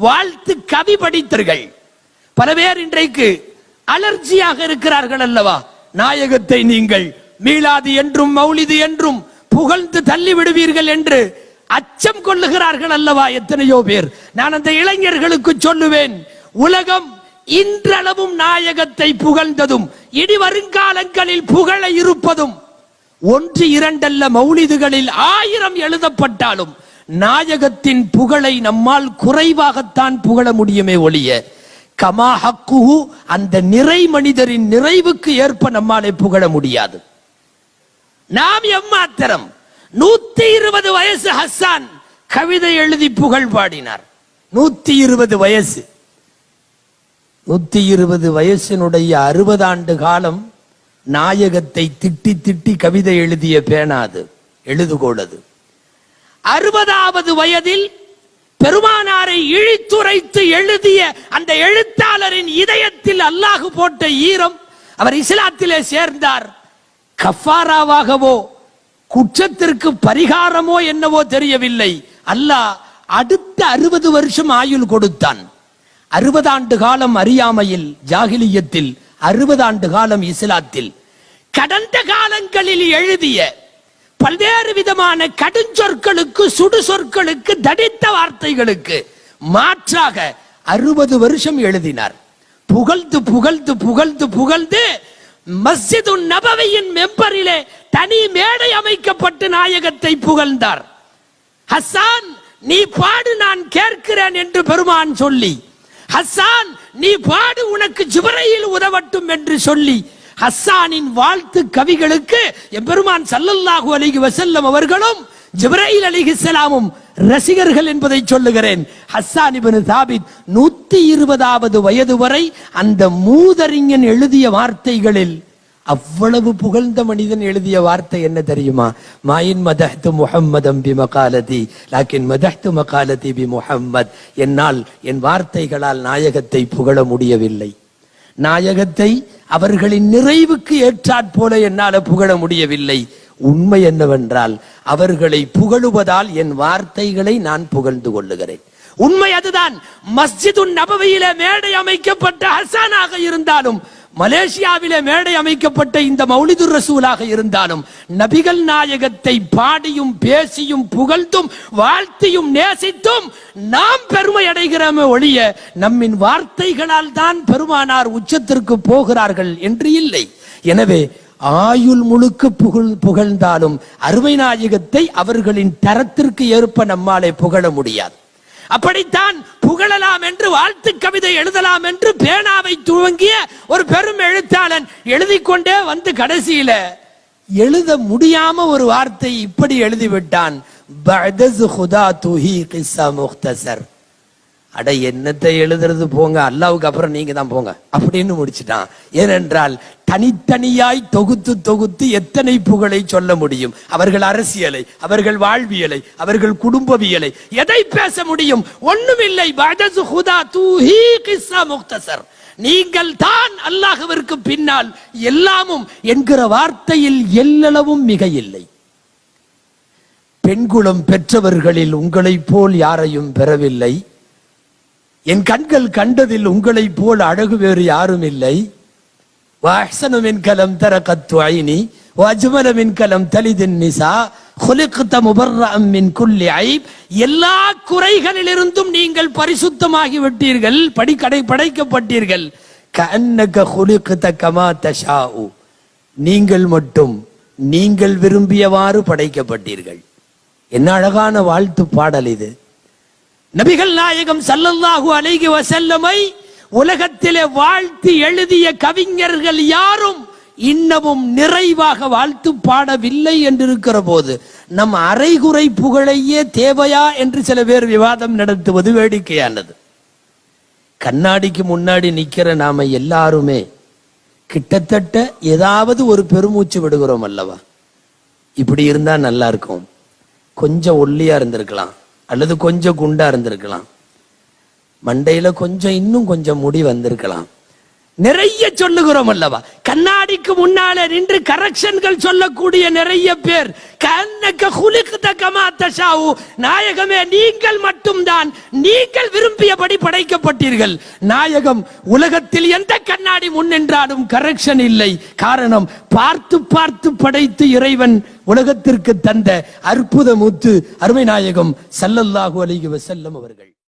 வாழ்த்து கவி படித்தர்கள் பல பேர் இன்றைக்கு அலர்ஜியாக இருக்கிறார்கள் அல்லவா? நாயகத்தை நீங்கள் மீளாது என்றும் மௌலிது என்றும் புகழ்ந்து தள்ளி விடுவீர்கள் என்று அச்சம் கொள்ளுகிறார்கள் அல்லவா எத்தனையோ பேர். நான் அந்த இளைஞர்களுக்கு சொல்லுவேன், உலகம் இன்றளவும் நாயகத்தை புகழ்ந்ததும் இனி வருங்காலங்களில் புகழ இருப்பதும் ஒன்று இரண்டல்ல, மௌலிதுகளில் 1000 எழுதப்பட்டாலும் நாயகத்தின் புகழை நம்மால் குறைவாகத்தான் புகழ முடியுமே ஒழிய கமா ஹக்குஹு, அந்த நிறை மனிதரின் நிறைவுக்கு ஏற்ப நம்மாலே புகழ முடியாது. நாம் எம்மாத்திரம் 120 வயசு ஹஸ்ஸான் கவிதை எழுதி புகழ் பாடினார். 120 வயசு, 120 வயசினுடைய 60 ஆண்டு காலம் நாயகத்தை திட்டி திட்டி கவிதை எழுதிய பேனாது எழுதுகோளது. 60வது வயதில் பெருமானாரை இழித்துரைத்து எழுதிய அந்த எழுத்தாளரின் இதயத்தில் அல்லாஹ் போட்ட ஈரம். அவர் இஸ்லாத்திலே சேர்ந்தார். கஃபாராவாகவோ குற்றத்திற்கு பரிகாரமோ என்னவோ தெரியவில்லை, அல்லாஹ் அடுத்த 60 வருஷம் ஆயுள் கொடுத்தான். 60 ஆண்டு காலம் அறியாமையில் ஜாகிலியத்தில், 60 ஆண்டு காலம் இஸ்லாத்தில். கடந்த காலங்களில் எழுதிய பல்வேறு விதமான கடுஞ்சொற்களுக்கு, சுடு சொற்களுக்கு, தடித்த வார்த்தைகளுக்கு மாற்றாக 60 வருஷம் எழுதினார். புகழ்ந்து புகழ்ந்து புகழ்ந்து புகழ்ந்து மஸ்ஜிது நபவியின் மெம்பரிலே தனி மேடை அமைக்கப்பட்டு நாயகத்தை புகழ்ந்தார். ஹஸ்ஸான் நீ பாடு, நான் கேட்கிறேன் என்று பெருமான் சொல்லி, ஹஸ்ஸான் நீ பாடு, உனக்கு ஜிப்ரீல் உதவட்டும் என்று சொல்லி ஹஸ்ஸானின் வாழ்த்து கவிகளுக்கு எம்பெருமான் ஸல்லல்லாஹு அலைஹி வஸல்லம் அவர்களும் ஜிப்ரீல் அலைஹிஸ்ஸலாமும் ரசிகர்கள் என்பதை சொல்லுகிறேன். ஹஸ்ஸான் இப்னு தாபித் 120வது வயது வரை அந்த மூதறிஞன் எழுதிய வார்த்தைகளில் அவ்வளவு புகழ்ந்த மனிதன் எழுதிய வார்த்தை என்ன தெரியுமா? மாயின் மதஹ்து முஹம்மதம் பி மகாலதி லாக்கின் மதஹ்து மகாலதி பி முஹம்மத். என்னால் என் வார்த்தைகளால் நாயகத்தை புகழ முடியவில்லை, நாயகத்தை அவர்களின் நிறைவுக்கு ஏற்றாற் போல என்னால் புகழ முடியவில்லை. உண்மை என்னவென்றால் அவர்களை புகழுவதால் என் வார்த்தைகளை நான் புகழ்ந்து கொள்ளுகிறேன். உண்மை அதுதான். மஸ்ஜிது நபவியிலே மேடை அமைக்கப்பட்ட ஹஸ்ஸானாக இருந்தாலும், மலேசியாவிலே மேடை அமைக்கப்பட்ட இந்த மௌலிதுர் ரசூலாக இருந்தாலும், நபிகள் நாயகத்தை பாடியும் பேசியும் புகழ்ந்தும் வாழ்த்தியும் நேசித்தும் நாம் பெருமை அடைகிறோமே ஒழிய நம்மின் வார்த்தைகளால் தான் பெருமானார் உச்சத்திற்கு போகிறார்கள் என்று இல்லை. எனவே ஆயுள் முழுக்க புகழ்ந்தாலும் அருமை நாயகத்தை அவர்களின் தரத்திற்கு ஏற்ப நம்மாலே புகழ முடியாது. அப்படித்தான் புகழலாம் என்று, வாழ்த்து கவிதை எழுதலாம் என்று பேனாவை துவங்கிய ஒரு பெரும் எழுத்தாளன் எழுதி கொண்டே வந்து கடைசியில எழுத முடியாம ஒரு வார்த்தை இப்படி எழுதிவிட்டான், அட என்னத்தை எழுதுறது போங்க, அல்லாவுக்கு அப்புறம் நீங்க தான் போங்க அப்படின்னு முடிச்சுட்டான். ஏனென்றால் தனித்தனியாய் தொகுத்து தொகுத்து எத்தனை புகழை சொல்ல முடியும்? அவர்கள் அரசியலை, அவர்கள் வாழ்வியலை, அவர்கள் குடும்பவியலை எதை பேச முடியும்? ஒண்ணுமில்லை. நீங்கள் தான் அல்லாஹ்விற்கு பின்னால் எல்லாமும் என்கிற வார்த்தையில் எல்லளவும் மிக இல்லை. பெண்குலம் பெற்றவர்களில் உங்களை போல் யாரையும் பெறவில்லை, என் கண்கள் கண்டதில் உங்களை போல் அழகு வேறு யாரும் இல்லை. وأحسن منك لم تر قط عيني وأجمل منك لم تلد النساء خلقت مبرأ من كل عيب. எல்லா குறைகளிலிருந்தும் நீங்கள் பரிசுத்தமாகி விட்டீர்கள், படைக்கப்பட்டீர்கள். كأنك خلقت كما تشاء, நீங்கள் மட்டும் நீங்கள் விரும்பியவாறு படைக்கப்பட்டீர்கள். என்ன அழகான வாழ்த்து பாடல் இது! நபிகள் நாயகம் ஸல்லல்லாஹு அலைஹி வஸல்லமை உலகத்திலே வாழ்த்து எழுதிய கவிஞர்கள் யாரும் இன்னமும் நிறைவாக வாழ்த்து பாடவில்லை என்றிருக்கிற போது நம் அரைகுறை புகழையே தேவையா என்று சில பேர் விவாதம் நடத்துவது வேடிக்கையானது. கண்ணாடிக்கு முன்னாடி நிக்கிற நாம எல்லாருமே கிட்டத்தட்ட ஏதாவது ஒரு பெருமூச்சு விடுகிறோம் அல்லவா? இப்படி இருந்தா நல்லா இருக்கும், கொஞ்சம் ஒல்லியா இருந்திருக்கலாம், அல்லது கொஞ்சம் குண்டா இருந்திருக்கலாம், மண்டையில கொஞ்சம் இன்னும் கொஞ்சம் முடி வந்திருக்கலாம், நிறைய சொல்லுகிறோம் அல்லவா? கண்ணாடிக்கு முன்னாலே நின்று கரெக்ஷன்கள் சொல்லக்கூடிய நிறைய பேர். நாயகமே, நீங்கள் மட்டும்தான், நீங்கள் விரும்பியபடி படைக்கப்பட்டீர்கள். நாயகம், உலகத்தில் எந்த கண்ணாடி முன் நின்றாலும் கரெக்ஷன் இல்லை. காரணம், பார்த்து பார்த்து படைத்து இறைவன் உலகத்திற்கு தந்த அற்புத முத்து அருமை நாயகம் ஸல்லல்லாஹு அலைஹி வஸல்லம் அவர்கள்.